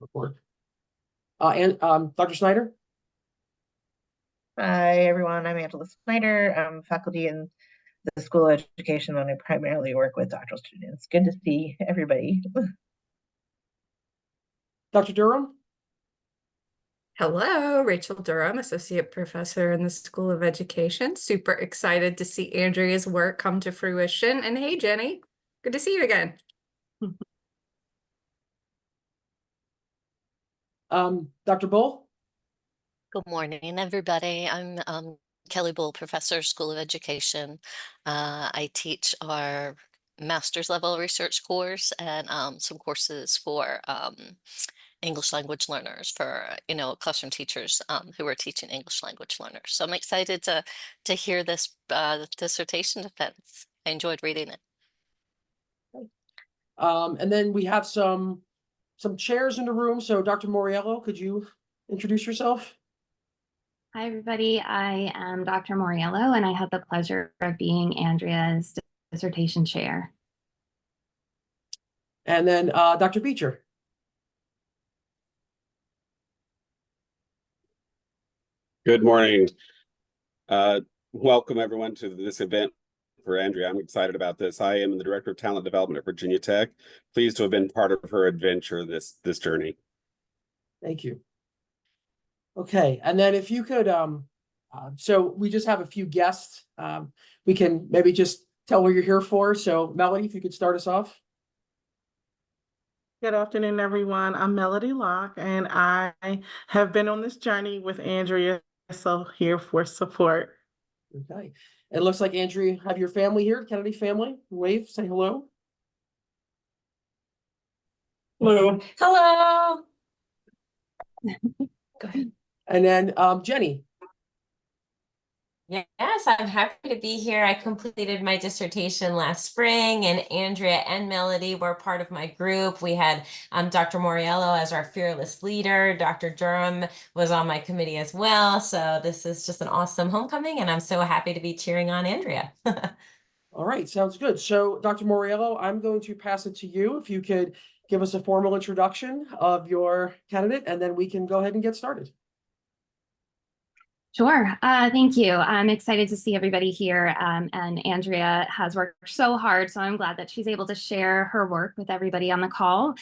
report. And Dr. Snyder? Hi, everyone. I'm Angela Snyder. I'm faculty in the School of Education, and I primarily work with doctoral students. Good to see everybody. Dr. Durham? Hello, Rachel Durham, Associate Professor in the School of Education. Super excited to see Andrea's work come to fruition. And hey, Jenny, good to see you again. Dr. Bull? Good morning, everybody. I'm Kelly Bull, Professor, School of Education. I teach our master's level research course and some courses for English language learners for, classroom teachers who are teaching English language learners. So I'm excited to hear this dissertation defense. I enjoyed reading it. And then we have some chairs in the room. So Dr. Moriello, could you introduce yourself? Hi, everybody. I am Dr. Moriello, and I have the pleasure of being Andrea's dissertation chair. And then Dr. Beecher. Good morning. Welcome everyone to this event for Andrea. I'm excited about this. I am the Director of Talent Development at Virginia Tech. Pleased to have been part of her adventure, this journey. Thank you. Okay, and then if you could, so we just have a few guests. We can maybe just tell what you're here for. So Melody, if you could start us off. Good afternoon, everyone. I'm Melody Locke, and I have been on this journey with Andrea, so here for support. Okay. It looks like, Andrea, have your family here, Kennedy family. Wave, say hello. Hello. Hello. Go ahead. And then Jenny. Yes, I'm happy to be here. I completed my dissertation last spring, and Andrea and Melody were part of my group. We had Dr. Moriello as our fearless leader. Dr. Durham was on my committee as well. So this is just an awesome homecoming, and I'm so happy to be cheering on Andrea. All right, sounds good. So Dr. Moriello, I'm going to pass it to you. If you could give us a formal introduction of your candidate, and then we can go ahead and get started. Sure. Thank you. I'm excited to see everybody here. And Andrea has worked so hard, so I'm glad that she's able to share her work with everybody on the call.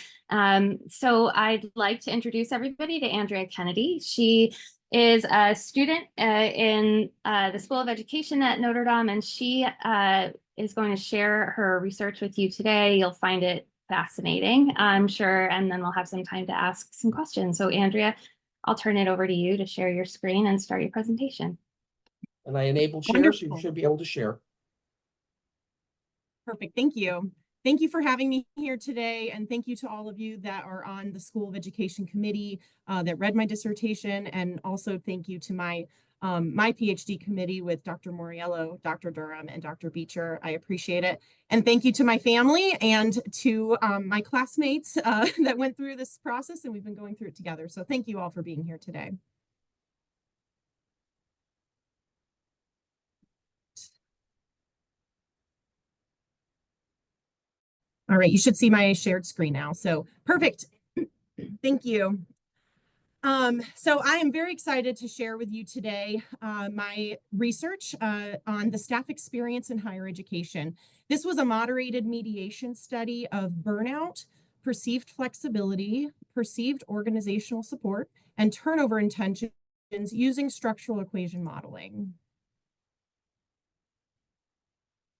So I'd like to introduce everybody to Andrea Kennedy. She is a student in the School of Education at Notre Dame, and she is going to share her research with you today. You'll find it fascinating, I'm sure, and then we'll have some time to ask some questions. So Andrea, I'll turn it over to you to share your screen and start your presentation. And I enabled share, Wonderful. so you should be able to share. Perfect. Thank you. Thank you for having me here today. And thank you to all of you that are on the School of Education Committee that read my dissertation. And also thank you to my PhD committee with Dr. Moriello, Dr. Durham, and Dr. Beecher. I appreciate it. And thank you to my family and to my classmates that went through this process, and we've been going through it together. So thank you all for being here today. All right, you should see my shared screen now. So perfect. Thank you. So I am very excited to share with you today my research on the staff experience in higher education. This was a moderated mediation study of burnout, perceived flexibility, perceived organizational support, and turnover intentions using structural equation modeling.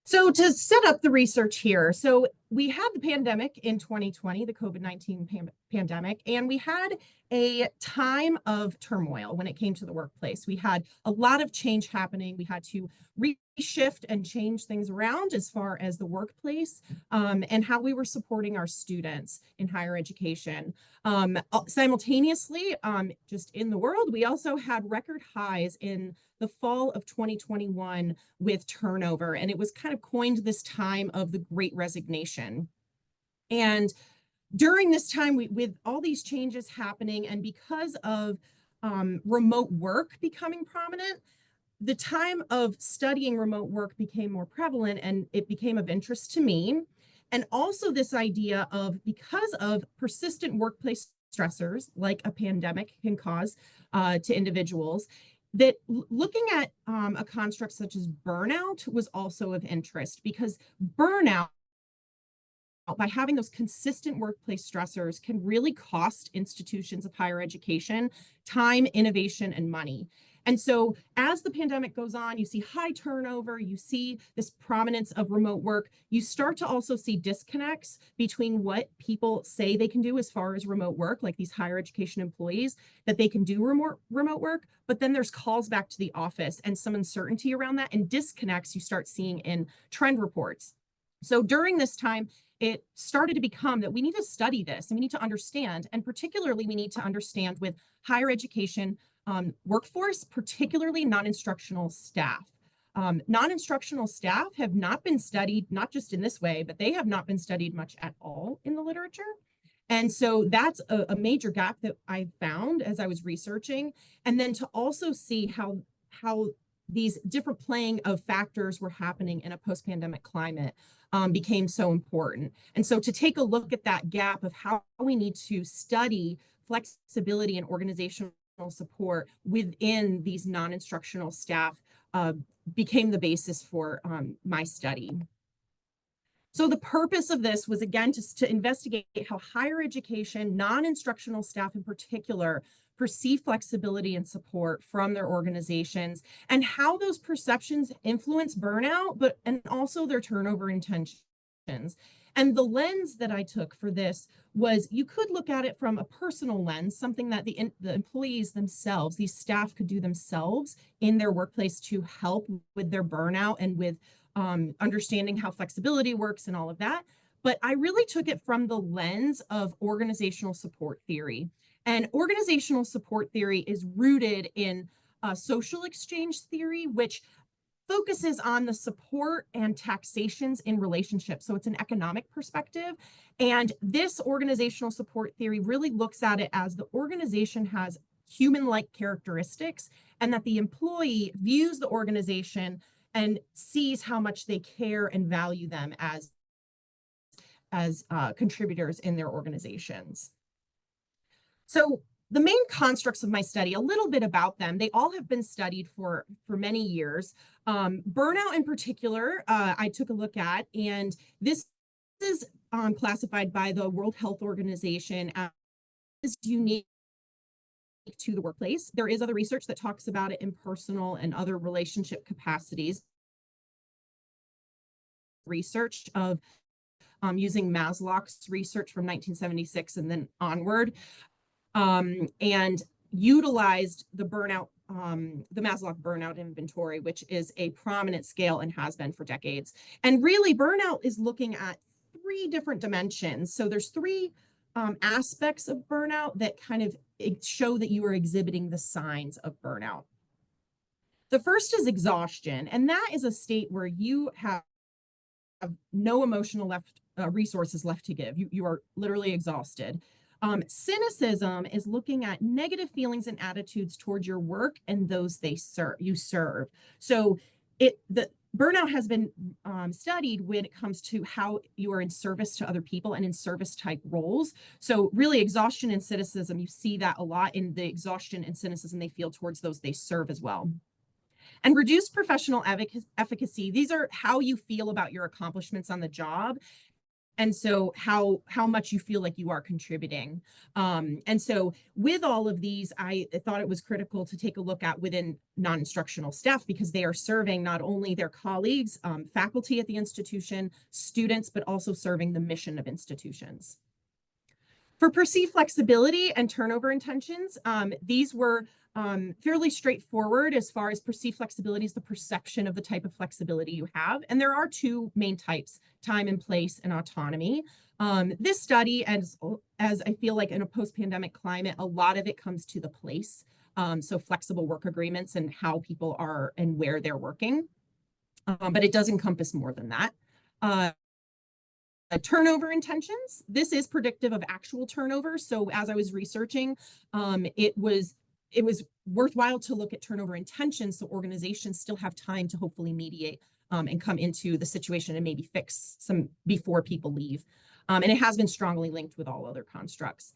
So to set up the research here, so we had the pandemic in 2020, the COVID-19 pandemic, and we had a time of turmoil when it came to the workplace. We had a lot of change happening. We had to reshift and change things around as far as the workplace and how we were supporting our students in higher education. Simultaneously, just in the world, we also had record highs in the fall of 2021 with turnover, and it was kind of coined this time of the Great Resignation. And during this time, with all these changes happening, and because of remote work becoming prominent, the time of studying remote work became more prevalent, and it became of interest to me. And also this idea of, because of persistent workplace stressors like a pandemic can cause to individuals, that looking at a construct such as burnout was also of interest, because burnout, by having those consistent workplace stressors, can really cost institutions of higher education time, innovation, and money. And so as the pandemic goes on, you see high turnover, you see this prominence of remote work, you start to also see disconnects between what people say they can do as far as remote work, like these higher education employees, that they can do remote work, but then there's calls back to the office and some uncertainty around that, and disconnects you start seeing in trend reports. So during this time, it started to become that we need to study this and we need to understand, and particularly we need to understand with higher education workforce, particularly non-instructional staff. Non-instructional staff have not been studied, not just in this way, but they have not been studied much at all in the literature. And so that's a major gap that I found as I was researching. And then to also see how these different playing of factors were happening in a post-pandemic climate became so important. And so to take a look at that gap of how we need to study flexibility and organizational support within these non-instructional staff became the basis for my study. So the purpose of this was, again, just to investigate how higher education, non-instructional staff in particular, perceive flexibility and support from their organizations, and how those perceptions influence burnout, and also their turnover intentions. And the lens that I took for this was, you could look at it from a personal lens, something that the employees themselves, these staff, could do themselves in their workplace to help with their burnout and with understanding how flexibility works and all of that. But I really took it from the lens of organizational support theory. And organizational support theory is rooted in social exchange theory, which focuses on the support and taxations in relationships. So it's an economic perspective. And this organizational support theory really looks at it as the organization has human-like characteristics, and that the employee views the organization and sees how much they care and value them as contributors in their organizations. So the main constructs of my study, a little bit about them, they all have been studied for many years. Burnout in particular, I took a look at, and this is classified by the World Health Organization as unique to the workplace. There is other research that talks about it in personal and other relationship capacities. Research of using Maslow's research from 1976 and then onward, and utilized the burnout, the Maslow burnout inventory, which is a prominent scale and has been for decades. And really, burnout is looking at 3 different dimensions. So there's 3 aspects of burnout that kind of show that you are exhibiting the signs of burnout. The first is exhaustion, and that is a state where you have no emotional resources left to give. You are literally exhausted. Cynicism is looking at negative feelings and attitudes towards your work and those you serve. So the burnout has been studied when it comes to how you are in service to other people and in service type roles. So really, exhaustion and cynicism, you see that a lot in the exhaustion and cynicism they feel towards those they serve as well. And reduced professional efficacy, these are how you feel about your accomplishments on the job. And so how much you feel like you are contributing. And so with all of these, I thought it was critical to take a look at within non-instructional staff, because they are serving not only their colleagues, faculty at the institution, students, but also serving the mission of institutions. For perceived flexibility and turnover intentions, these were fairly straightforward. As far as perceived flexibility is the perception of the type of flexibility you have. And there are 2 main types: time and place and autonomy. This study, as I feel like in a post-pandemic climate, a lot of it comes to the place. So flexible work agreements and how people are and where they're working. But it does encompass more than that. Turnover intentions. This is predictive of actual turnover. So as I was researching, it was worthwhile to look at turnover intentions, so organizations still have time to hopefully mediate and come into the situation and maybe fix some before people leave. And it has been strongly linked with all other constructs.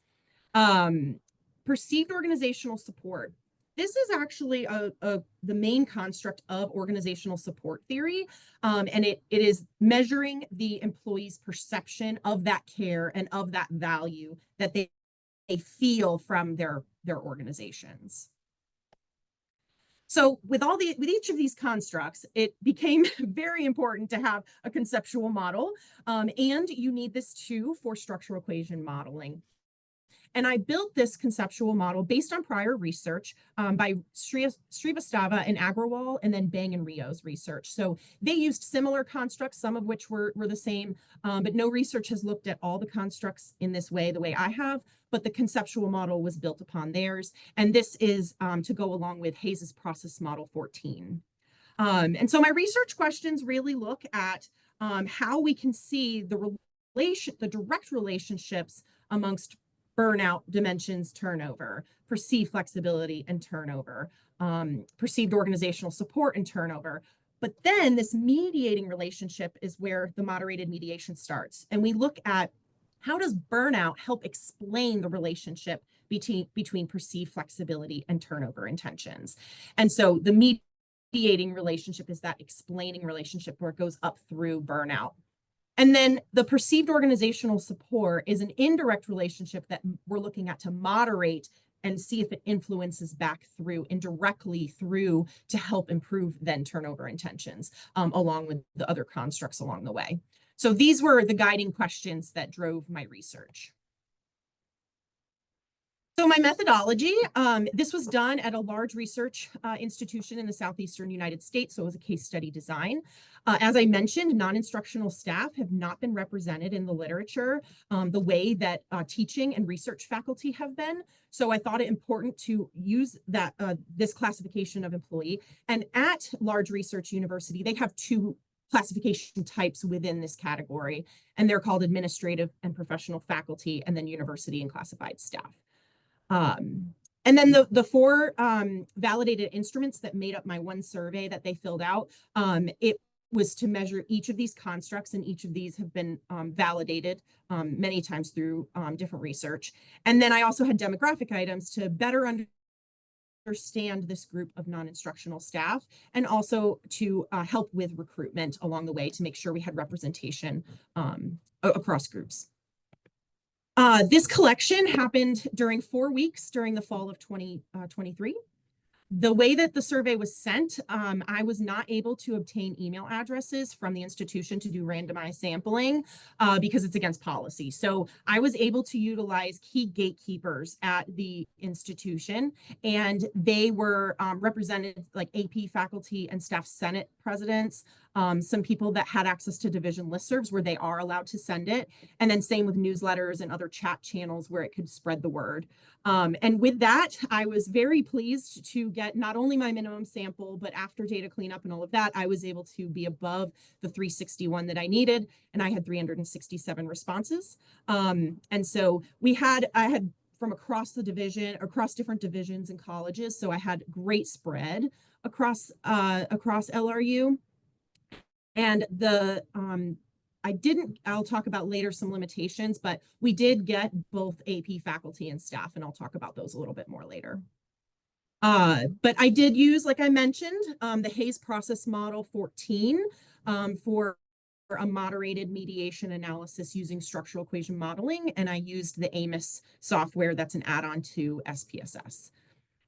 Perceived organizational support. This is actually the main construct of organizational support theory, and it is measuring the employee's perception of that care and of that value that they feel from their organizations. So with each of these constructs, it became very important to have a conceptual model, and you need this too for structural equation modeling. And I built this conceptual model based on prior research by Srivastava and Agrawal, and then Bang and Rio's research. So they used similar constructs, some of which were the same, but no research has looked at all the constructs in this way, the way I have, but the conceptual model was built upon theirs. And this is to go along with Hayes's process model 14. And so my research questions really look at how we can see the direct relationships amongst burnout, dimensions, turnover, perceived flexibility and turnover, perceived organizational support and turnover. But then this mediating relationship is where the moderated mediation starts. And we look at how does burnout help explain the relationship between perceived flexibility and turnover intentions. And so the mediating relationship is that explaining relationship where it goes up through burnout. And then the perceived organizational support is an indirect relationship that we're looking at to moderate and see if it influences back through indirectly through to help improve then turnover intentions, along with the other constructs along the way. So these were the guiding questions that drove my research. So my methodology, this was done at a large research institution in the southeastern United States, so it was a case study design. As I mentioned, non-instructional staff have not been represented in the literature the way that teaching and research faculty have been. So I thought it important to use that this classification of employee. And at large research university, they have two classification types within this category, and they're called administrative and professional faculty, and then university and classified staff. And then the four validated instruments that made up my one survey that they filled out, it was to measure each of these constructs, and each of these have been validated many times through different research. And then I also had demographic items to better understand this group of non-instructional staff, and also to help with recruitment along the way to make sure we had representation across groups. This collection happened during 4 weeks during the fall of 2023. The way that the survey was sent, I was not able to obtain email addresses from the institution to do randomized sampling because it's against policy. So I was able to utilize key gatekeepers at the institution, and they were represented like AP faculty and staff senate presidents, some people that had access to division listservs where they are allowed to send it, and then same with newsletters and other chat channels where it could spread the word. And with that, I was very pleased to get not only my minimum sample, but after data cleanup and all of that, I was able to be above the 361 that I needed, and I had 367 responses. And so I had from across the division, across different divisions and colleges, so I had great spread across LRU. And I'll talk about later some limitations, but we did get both AP faculty and staff, and I'll talk about those a little bit more later. But I did use, like I mentioned, the Hayes process model 14 for a moderated mediation analysis using structural equation modeling, and I used the AMIS software that's an add-on to SPSS.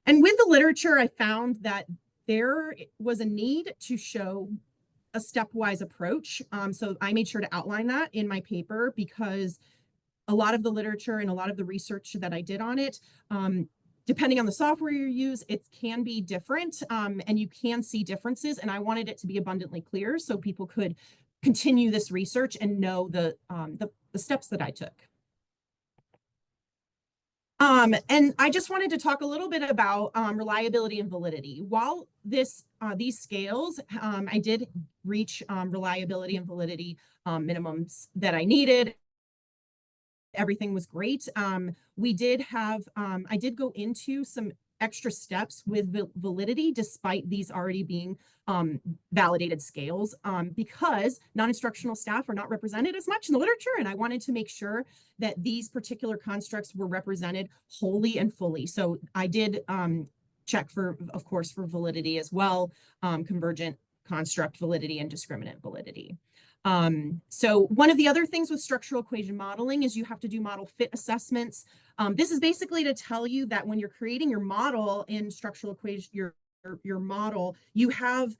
And with the literature, I found that there was a need to show a stepwise approach. So I made sure to outline that in my paper because a lot of the literature and a lot of the research that I did on it, depending on the software you use, it can be different and you can see differences. And I wanted it to be abundantly clear so people could continue this research and know the steps that I took. And I just wanted to talk a little bit about reliability and validity. While these scales, I did reach reliability and validity minimums that I needed. Everything was great. We did have, I did go into some extra steps with validity despite these already being validated scales, because non-instructional staff are not represented as much in the literature, and I wanted to make sure that these particular constructs were represented wholly and fully. So I did check for, of course, for validity as well, convergent construct validity and discriminant validity. So one of the other things with structural equation modeling is you have to do model fit assessments. This is basically to tell you that when you're creating your model in structural equation, your model, you have,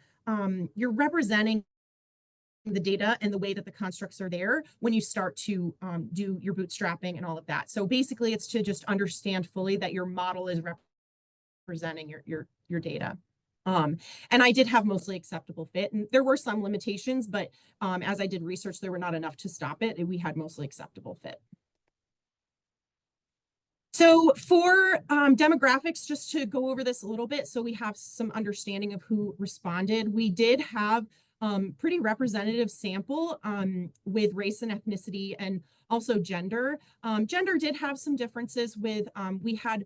you're representing the data and the way that the constructs are there when you start to do your bootstrapping and all of that. So basically it's to just understand fully that your model is representing your data. And I did have mostly acceptable fit, and there were some limitations, but as I did research, there were not enough to stop it. We had mostly acceptable fit. So for demographics, just to go over this a little bit, so we have some understanding of who responded, we did have pretty representative sample with race and ethnicity and also gender. Gender did have some differences with, we had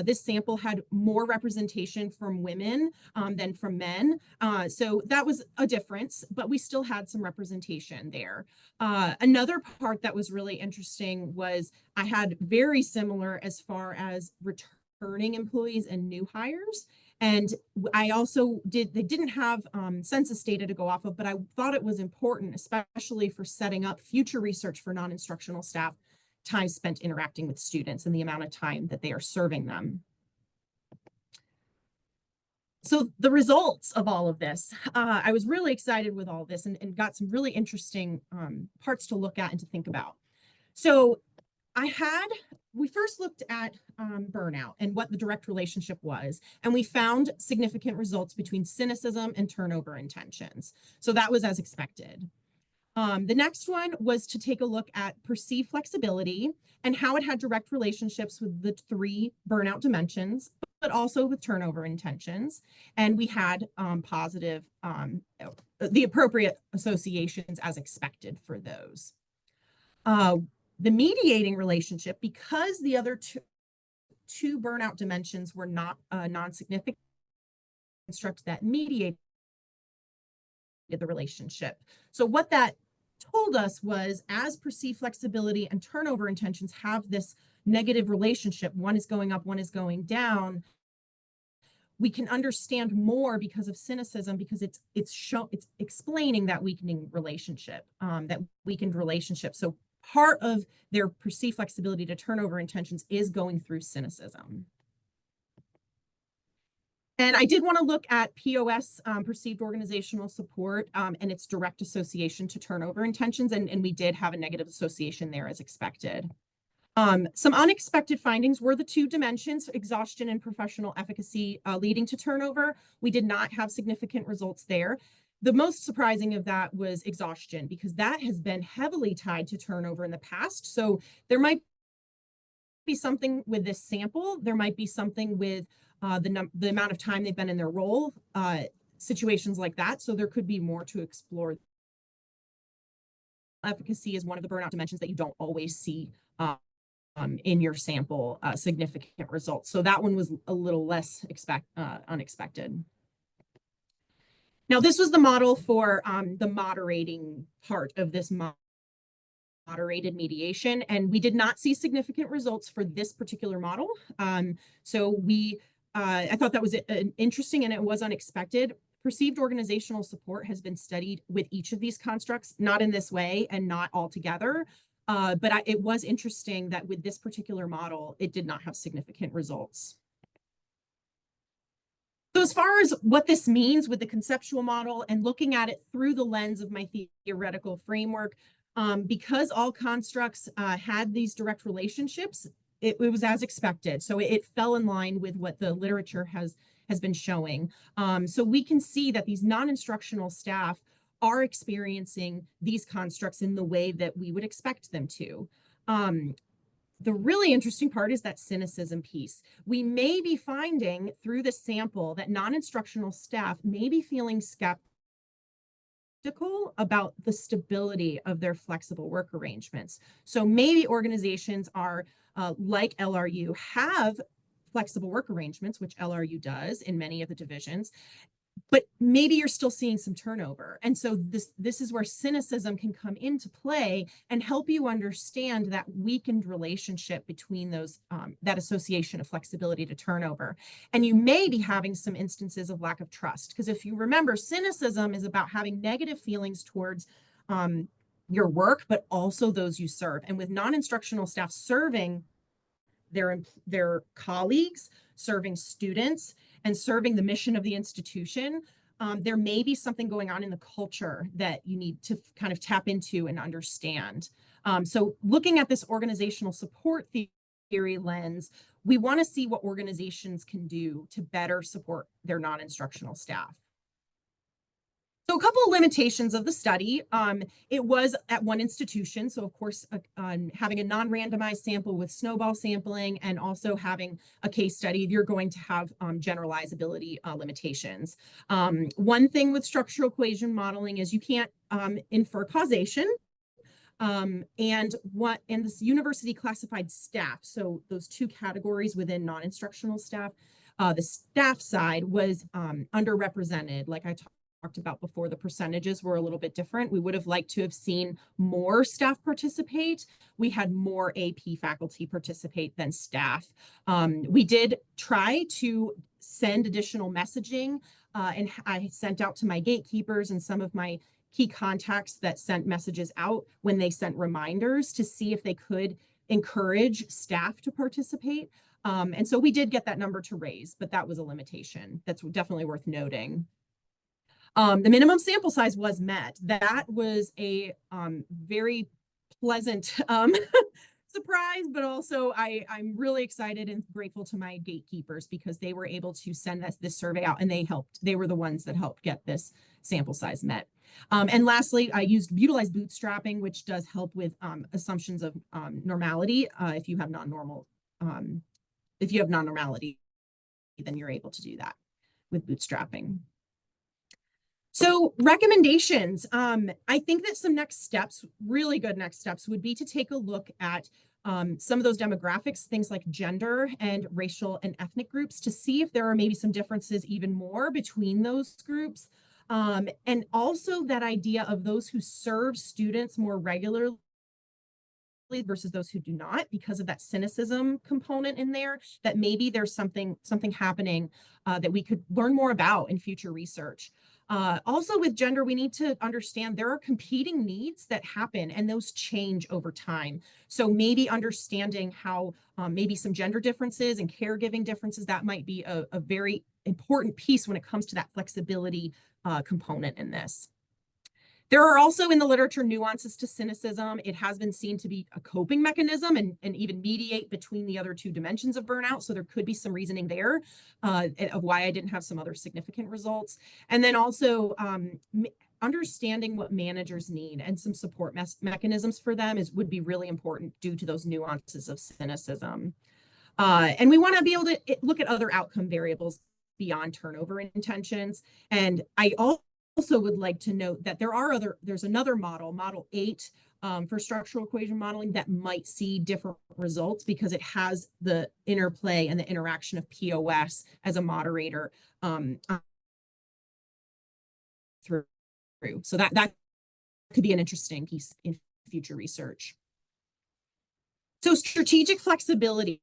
this sample had more representation from women than from men. So that was a difference, but we still had some representation there. Another part that was really interesting was I had very similar as far as returning employees and new hires. And I also they didn't have census data to go off of, but I thought it was important, especially for setting up future research for non-instructional staff, time spent interacting with students and the amount of time that they are serving them. So the results of all of this, I was really excited with all this and got some really interesting parts to look at and to think about. So we first looked at burnout and what the direct relationship was, and we found significant results between cynicism and turnover intentions. So that was as expected. The next one was to take a look at perceived flexibility and how it had direct relationships with the 3 burnout dimensions, but also with turnover intentions. And we had positive, the appropriate associations as expected for those. The mediating relationship, because the other two burnout dimensions were not non-significant, construct that mediated the relationship. So what that told us was, as perceived flexibility and turnover intentions have this negative relationship, one is going up, one is going down, we can understand more because of cynicism, because it's explaining that weakening relationship, that weakened relationship. So part of their perceived flexibility to turnover intentions is going through cynicism. And I did want to look at POS, perceived organizational support, and its direct association to turnover intentions, and we did have a negative association there as expected. Some unexpected findings were the 2 dimensions, exhaustion and professional efficacy, leading to turnover. We did not have significant results there. The most surprising of that was exhaustion, because that has been heavily tied to turnover in the past. So there might be something with this sample. There might be something with the amount of time they've been in their role, situations like that. So there could be more to explore. Efficacy is one of the burnout dimensions that you don't always see in your sample significant results. So that one was a little less unexpected. Now, this was the model for the moderating part of this moderated mediation, and we did not see significant results for this particular model. So I thought that was interesting, and it was unexpected. Perceived organizational support has been studied with each of these constructs, not in this way and not all together. But it was interesting that with this particular model, it did not have significant results. So as far as what this means with the conceptual model and looking at it through the lens of my theoretical framework, because all constructs had these direct relationships, it was as expected. So it fell in line with what the literature has been showing. So we can see that these non-instructional staff are experiencing these constructs in the way that we would expect them to. The really interesting part is that cynicism piece. We may be finding through the sample that non-instructional staff may be feeling skeptical about the stability of their flexible work arrangements. So maybe organizations are like LRU have flexible work arrangements, which LRU does in many of the divisions, but maybe you're still seeing some turnover. And so this is where cynicism can come into play and help you understand that weakened relationship between those, that association of flexibility to turnover. And you may be having some instances of lack of trust, because if you remember, cynicism is about having negative feelings towards your work, but also those you serve. And with non-instructional staff serving their colleagues, serving students, and serving the mission of the institution, there may be something going on in the culture that you need to kind of tap into and understand. So looking at this organizational support theory lens, we want to see what organizations can do to better support their non-instructional staff. So a couple of limitations of the study. It was at one institution. So of course, having a non-randomized sample with snowball sampling and also having a case study, you're going to have generalizability limitations. One thing with structural equation modeling is you can't infer causation. And this university classified staff, so those two categories within non-instructional staff, the staff side was underrepresented. Like I talked about before, the percentages were a little bit different. We would have liked to have seen more staff participate. We had more AP faculty participate than staff. We did try to send additional messaging, and I sent out to my gatekeepers and some of my key contacts that sent messages out when they sent reminders to see if they could encourage staff to participate. And so we did get that number to raise, but that was a limitation. That's definitely worth noting. The minimum sample size was met. That was a very pleasant surprise, but also I'm really excited and grateful to my gatekeepers because they were able to send this survey out, and they were the ones that helped get this sample size met. And lastly, I utilized bootstrapping, which does help with assumptions of normality. If you have non-normality, then you're able to do that with bootstrapping. So recommendations, I think that some next steps, really good next steps, would be to take a look at some of those demographics, things like gender and racial and ethnic groups, to see if there are maybe some differences even more between those groups. And also that idea of those who serve students more regularly versus those who do not, because of that cynicism component in there, that maybe there's something happening that we could learn more about in future research. Also with gender, we need to understand there are competing needs that happen and those change over time. So maybe understanding how maybe some gender differences and caregiving differences, that might be a very important piece when it comes to that flexibility component in this. There are also in the literature nuances to cynicism. It has been seen to be a coping mechanism and even mediate between the other two dimensions of burnout. So there could be some reasoning there of why I didn't have some other significant results. And then also understanding what managers need and some support mechanisms for them would be really important due to those nuances of cynicism. And we want to be able to look at other outcome variables beyond turnover intentions. And I also would like to note that there's another model, Model 8, for structural equation modeling, that might see different results because it has the interplay and the interaction of POS as a moderator through. So that could be an interesting piece in future research. So strategic flexibility.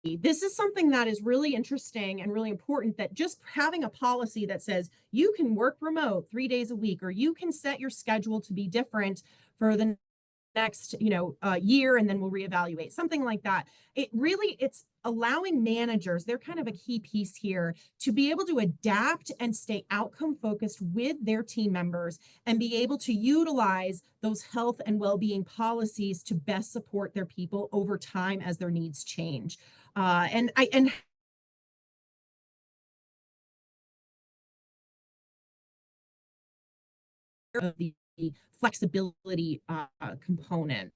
This is something that is really interesting and really important, that just having a policy that says you can work remote 3 days a week, or you can set your schedule to be different for the next year, and then we'll reevaluate, something like that. It's allowing managers, they're kind of a key piece here, to be able to adapt and stay outcome focused with their team members and be able to utilize those health and well-being policies to best support their people over time as their needs change. And of the flexibility component.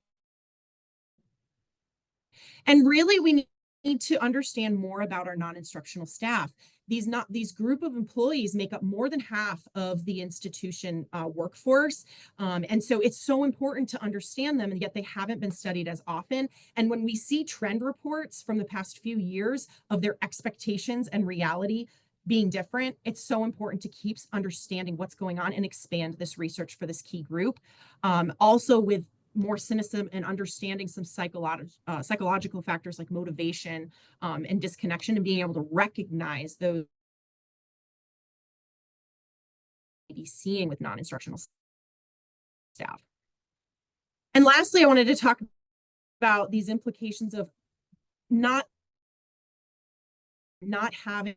And really, we need to understand more about our non-instructional staff. these group of employees make up more than half of the institution workforce. And so it's so important to understand them, and yet they haven't been studied as often. And when we see trend reports from the past few years of their expectations and reality being different, it's so important to keep understanding what's going on and expand this research for this key group. Also with more cynicism and understanding some psychological factors like motivation and disconnection, and being able to recognize those be seeing with non-instructional staff. And lastly, I wanted to talk about these implications of not having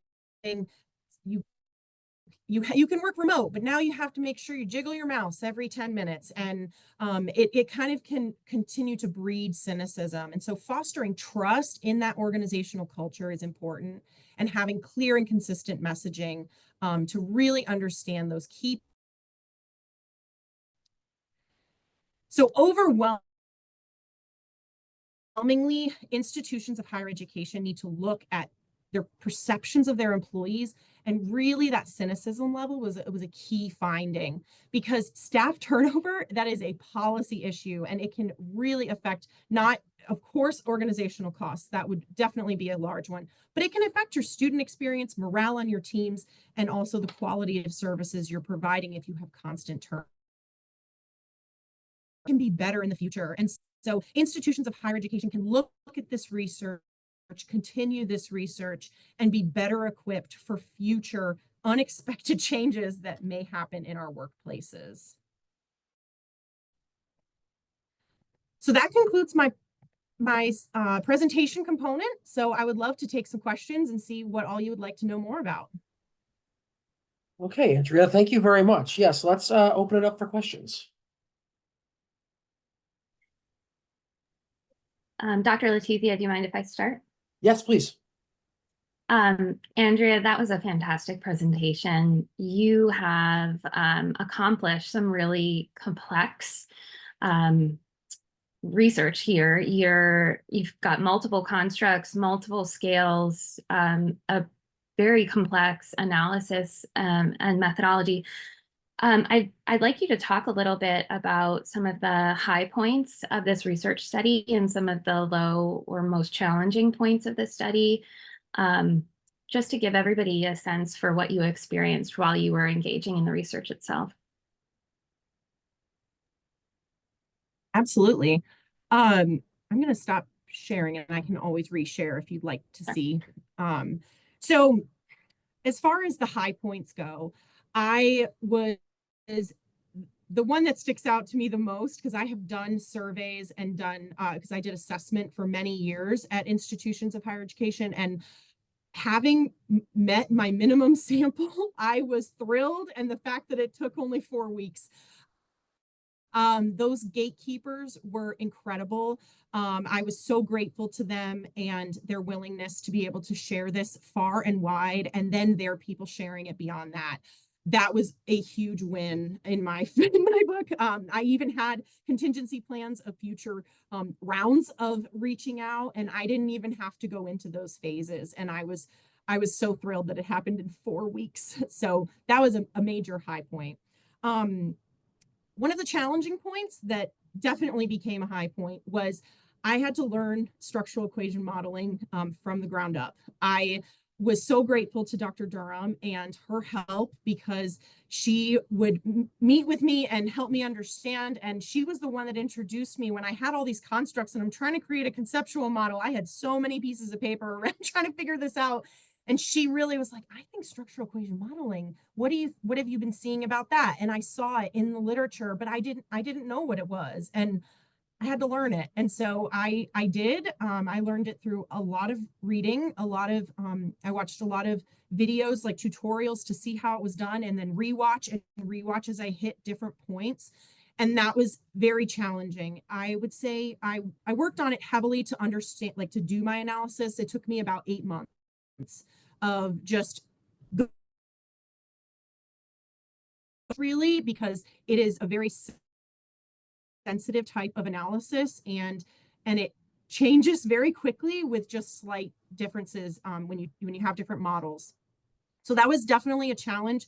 you can work remote, but now you have to make sure you jiggle your mouse every 10 minutes. And it kind of can continue to breed cynicism. And so fostering trust in that organizational culture is important, and having clear and consistent messaging to really understand those key. So overwhelmingly, institutions of higher education need to look at their perceptions of their employees, and really that cynicism level was a key finding, because staff turnover, that is a policy issue, and it can really affect not, of course, organizational costs. That would definitely be a large one, but it can affect your student experience, morale on your teams, and also the quality of services you're providing if you have constant turnover. Can be better in the future. And so institutions of higher education can look at this research, continue this research, and be better equipped for future unexpected changes that may happen in our workplaces. So that concludes my presentation component. So I would love to take some questions and see what all you would like to know more about. Okay, Andrea, thank you very much. Yes, let's open it up for questions. Dr. Letizia, do you mind if I start? Yes, please. Andrea, that was a fantastic presentation. You have accomplished some really complex research here. You've got multiple constructs, multiple scales, a very complex analysis and methodology. I'd like you to talk a little bit about some of the high points of this research study and some of the low or most challenging points of the study, just to give everybody a sense for what you experienced while you were engaging in the research itself. Absolutely. I'm going to stop sharing, and I can always reshare if you'd like to see. So as far as the high points go, I was the one that sticks out to me the most, because I have done surveys and done, because I did assessment for many years at institutions of higher education, and having met my minimum sample, I was thrilled. And the fact that it took only 4 weeks. Those gatekeepers were incredible. I was so grateful to them and their willingness to be able to share this far and wide, and then there are people sharing it beyond that. That was a huge win in my book. I even had contingency plans of future rounds of reaching out, and I didn't even have to go into those phases. And I was so thrilled that it happened in 4 weeks. So that was a major high point. One of the challenging points that definitely became a high point was I had to learn structural equation modeling from the ground up. I was so grateful to Dr. Durham and her help, because she would meet with me and help me understand. And she was the one that introduced me when I had all these constructs and I'm trying to create a conceptual model. I had so many pieces of paper around trying to figure this out. And she really was like, I think structural equation modeling, what have you been seeing about that? And I saw it in the literature, but I didn't know what it was. And I had to learn it. And so I did. I learned it through a lot of reading, I watched a lot of videos, like tutorials, to see how it was done, and then rewatch as I hit different points. And that was very challenging. I would say I worked on it heavily to understand, like to do my analysis. It took me about 8 months of just really, because it is a very sensitive type of analysis, and it changes very quickly with just slight differences when you have different models. So that was definitely a challenge.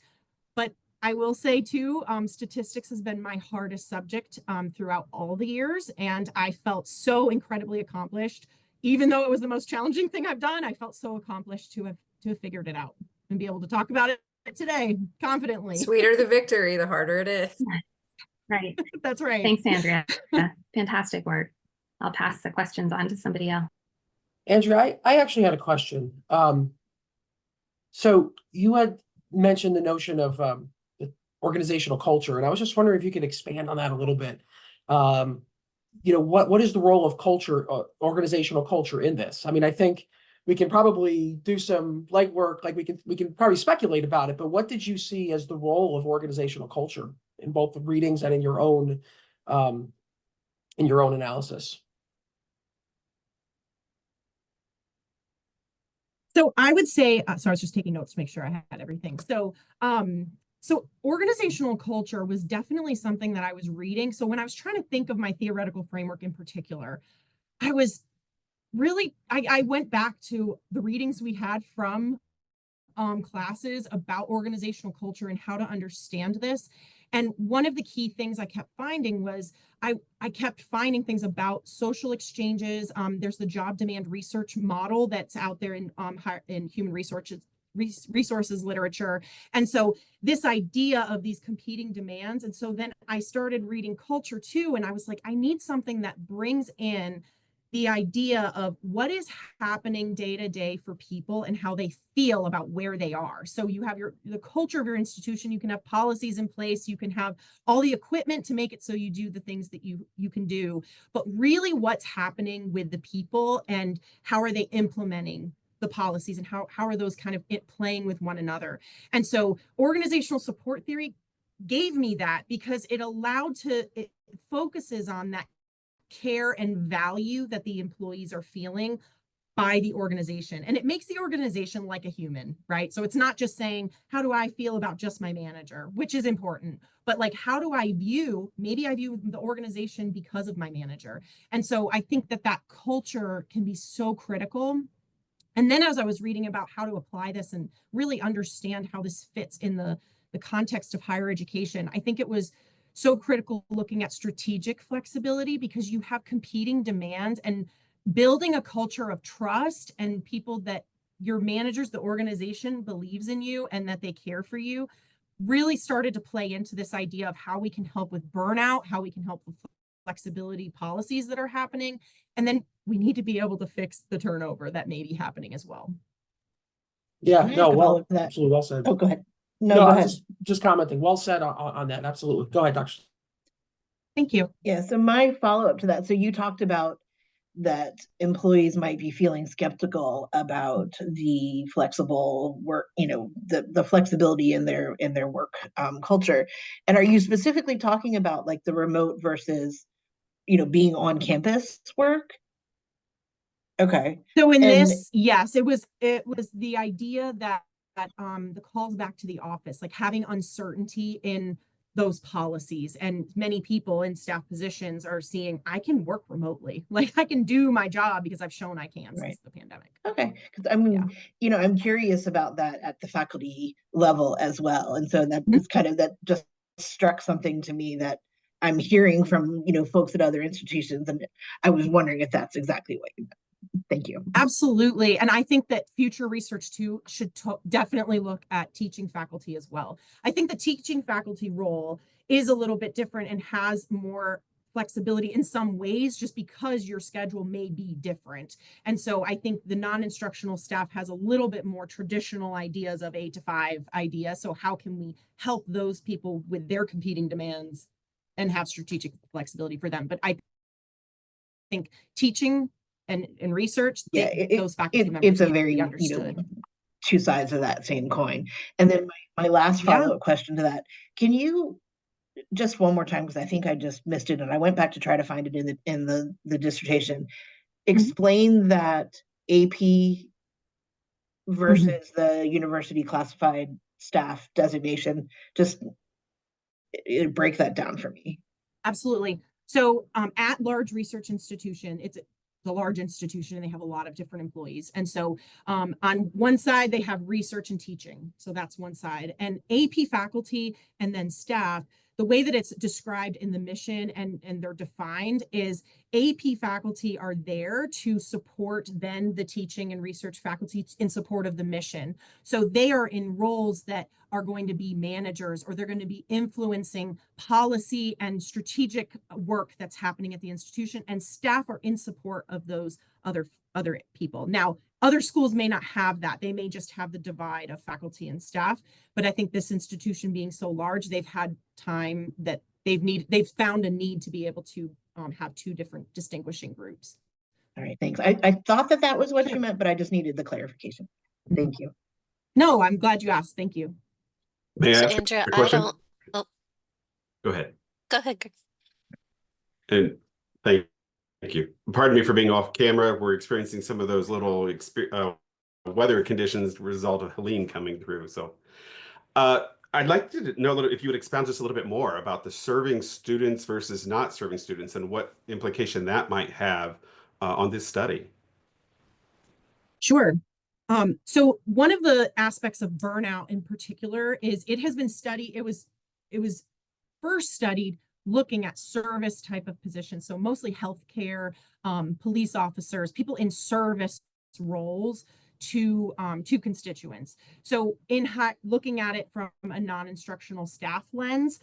But I will say too, statistics has been my hardest subject throughout all the years. And I felt so incredibly accomplished. Even though it was the most challenging thing I've done, I felt so accomplished to have figured it out and be able to talk about it today confidently. Sweeter the victory, the harder it is. Right. That's right. Thanks, Andrea. Fantastic work. I'll pass the questions on to somebody else. Andrea, I actually had a question. So you had mentioned the notion of the organizational culture, and I was just wondering if you could expand on that a little bit. What is the role of culture, organizational culture in this? I mean, I think we can probably do some legwork, like we can probably speculate about it, but what did you see as the role of organizational culture in both the readings and in your own analysis? So I would say, so I was just taking notes to make sure I had everything. So, so organizational culture was definitely something that I was reading. So when I was trying to think of my theoretical framework in particular, I was really, I went back to the readings we had from classes about organizational culture and how to understand this. And one of the key things I kept finding was I kept finding things about social exchanges. There's the job demand research model that's out there in human resources literature. And so this idea of these competing demands. And so then I started reading culture too. And I was like, I need something that brings in the idea of what is happening day to day for people and how they feel about where they are. So you have the culture of your institution, you can have policies in place, you can have all the equipment to make it so you do the things that you can do, but really what's happening with the people and how are they implementing the policies and how are those kind of playing with one another. And so organizational support theory gave me that because it focuses on that care and value that the employees are feeling by the organization. And it makes the organization like a human, right? So it's not just saying, how do I feel about just my manager, which is important, but like, how do I view, maybe I view the organization because of my manager. And so I think that culture can be so critical. And then as I was reading about how to apply this and really understand how this fits in the context of higher education, I think it was so critical looking at strategic flexibility because you have competing demands and building a culture of trust and people that your managers, the organization believes in you and that they care for you really started to play into this idea of how we can help with burnout, how we can help with flexibility policies that are happening. And then we need to be able to fix the turnover that may be happening as well. Yeah, Can I no, ask a well, follow-up to that? absolutely well said. Oh, go ahead. No, No, go I ahead. was just commenting. Well said on that. Absolutely. Go ahead, Dr. Thank you. Yeah, so my follow-up to that, so you talked about that employees might be feeling skeptical about the flexible work, the flexibility in their work culture. And are you specifically talking about like the remote versus, being on campus work? Okay. So in And this, yes, it was the idea that the calls back to the office, like having uncertainty in those policies, and many people in staff positions are seeing I can work remotely, like I can do my job because I've shown I can Right. since the pandemic. okay, because I mean, I'm curious about that at the faculty level as well. And so that is kind of, that just struck something to me that I'm hearing from, folks at other institutions. And I was wondering if that's exactly what you meant. Thank you. Absolutely. And I think that future research too should definitely look at teaching faculty as well. I think the teaching faculty role is a little bit different and has more flexibility in some ways just because your schedule may be different. And so I think the non-instructional staff has a little bit more traditional ideas of 8 to 5 idea. So how can we help those people with their competing demands and have strategic flexibility for them? But I think teaching and research, those faculty members it's a need to very, be understood. two sides of that same coin. And then my last follow-up question to that, can you just one more time, because I think I just missed it and I went back to try to find it in the dissertation, explain that AP versus the university classified staff designation, just break that down for me. Absolutely. So at large research institution, it's a large institution and they have a lot of different employees. And so on one side, they have research and teaching. So that's one side. And AP faculty and then staff, the way that it's described in the mission and they're defined is AP faculty are there to support then the teaching and research faculty in support of the mission. So they are in roles that are going to be managers, or they're going to be influencing policy and strategic work that's happening at the institution, and staff are in support of those other people. Now, other schools may not have that. They may just have the divide of faculty and staff. But I think this institution being so large, they've had time that they've found a need to be able to have two different distinguishing groups. All right, thanks. I thought that was what you meant, but I just needed the clarification. Thank you. No, I'm glad you asked. Thank you. May I So ask Andrea, a question? oh, Go ahead. go ahead. Greg. And thank you. Pardon me for being off camera. We're experiencing some of those little weather conditions as a result of Helene coming through. So I'd like to know a little, if you would expound just a little bit more about the serving students versus not serving students and what implication that might have on this study. Sure. So one of the aspects of burnout in particular is it has been studied. It was first studied looking at service type of positions. So mostly healthcare, police officers, people in service roles to constituents. So in looking at it from a non-instructional staff lens,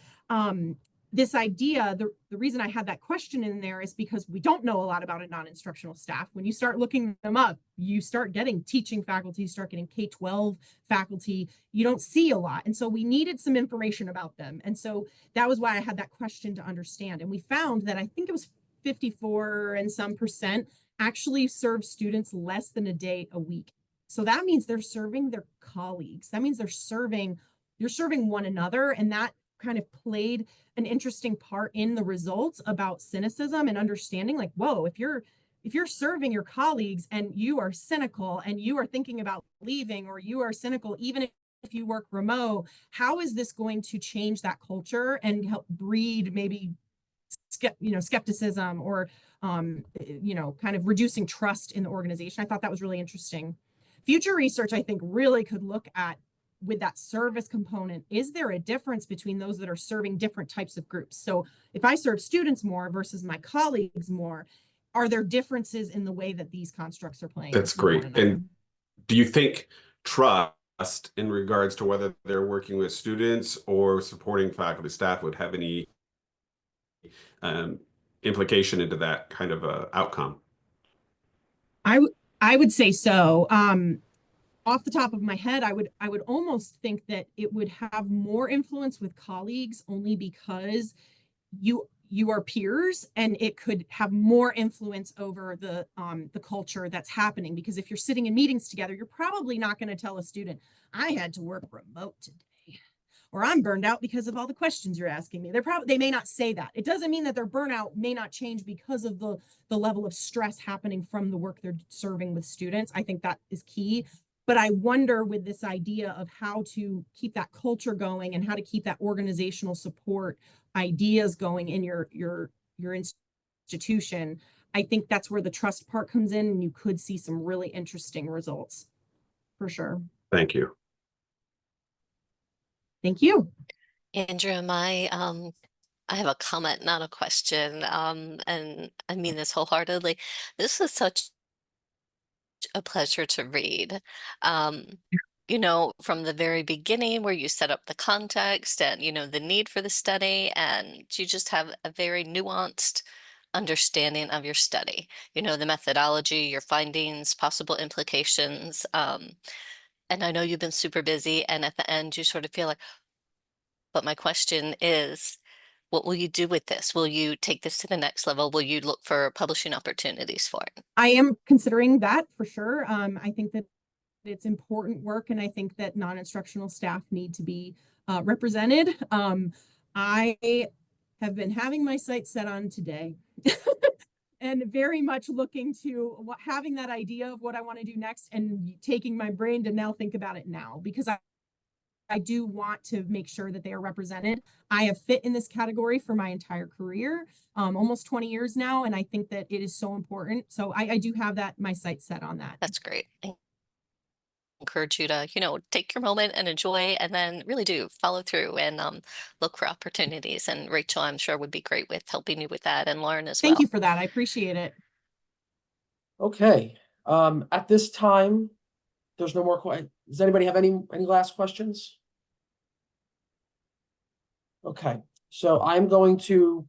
this idea, the reason I had that question in there is because we don't know a lot about a non-instructional staff. When you start looking them up, you start getting teaching faculty, you start getting K-12 faculty, you don't see a lot. And so we needed some information about them. And so that was why I had that question to understand. And we found that I think it was 54 and some % actually serve students less than a day a week. So that means they're serving their colleagues. That means you're serving one another. And that kind of played an interesting part in the results about cynicism and understanding, like, whoa, if you're serving your colleagues and you are cynical and you are thinking about leaving, or you are cynical even if you work remote, how is this going to change that culture and help breed maybe skepticism or kind of reducing trust in the organization? I thought that was really interesting. Future research, I think, really could look at, with that service component, is there a difference between those that are serving different types of groups? So if I serve students more versus my colleagues more, are there differences in the way that these constructs are playing? That's great. And do you think trust in regards to whether they're working with students or supporting faculty staff would have any implication into that kind of outcome? I would say so. Off the top of my head, I would almost think that it would have more influence with colleagues, only because you are peers, and it could have more influence over the culture that's happening. Because if you're sitting in meetings together, you're probably not going to tell a student, I had to work remote today, or I'm burned out because of all the questions you're asking me. They may not say that. It doesn't mean that their burnout may not change because of the level of stress happening from the work they're serving with students. I think that is key. But I wonder, with this idea of how to keep that culture going and how to keep that organizational support ideas going in your institution, I think that's where the trust part comes in, and you could see some really interesting results for sure. Thank you. Thank you. Andrea, I have a comment, not a question. And I mean this wholeheartedly. This is such a pleasure to read. From the very beginning, where you set up the context and, the need for the study, and you just have a very nuanced understanding of your study, the methodology, your findings, possible implications. And I know you've been super busy, and at the end, you sort of feel like, but my question is, what will you do with this? Will you take this to the next level? Will you look for publishing opportunities for it? I am considering that for sure. I think that it's important work, and I think that non-instructional staff need to be represented. I have been having my sights set on today and very much looking to having that idea of what I want to do next and taking my brain to now think about it now, because I do want to make sure that they are represented. I have fit in this category for my entire career, almost 20 years now, and I think that it is so important. So I do have that, my sights set on that. That's great. I encourage you to, take your moment and enjoy, and then really do follow through and look for opportunities. And Rachel, I'm sure, would be great with helping you with that, and Lauren as well. Thank you for that. I appreciate it. Okay, at this time, there's no more questions. Does anybody have any last questions? Okay, so I'm going to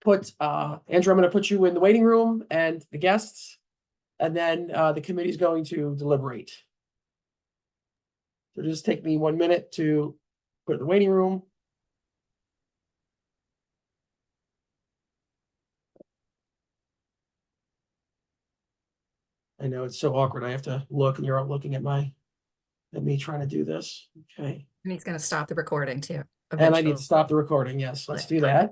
put, Andrew, I'm going to put you in the waiting room and the guests, and then the committee's going to deliberate. So just take me 1 minute to put in the waiting room. I know it's so awkward. I have to look and you're all looking at me trying to do this. Okay. And he's going to stop the recording too. And I need eventually. to stop the recording. Yes, let's Right. do that.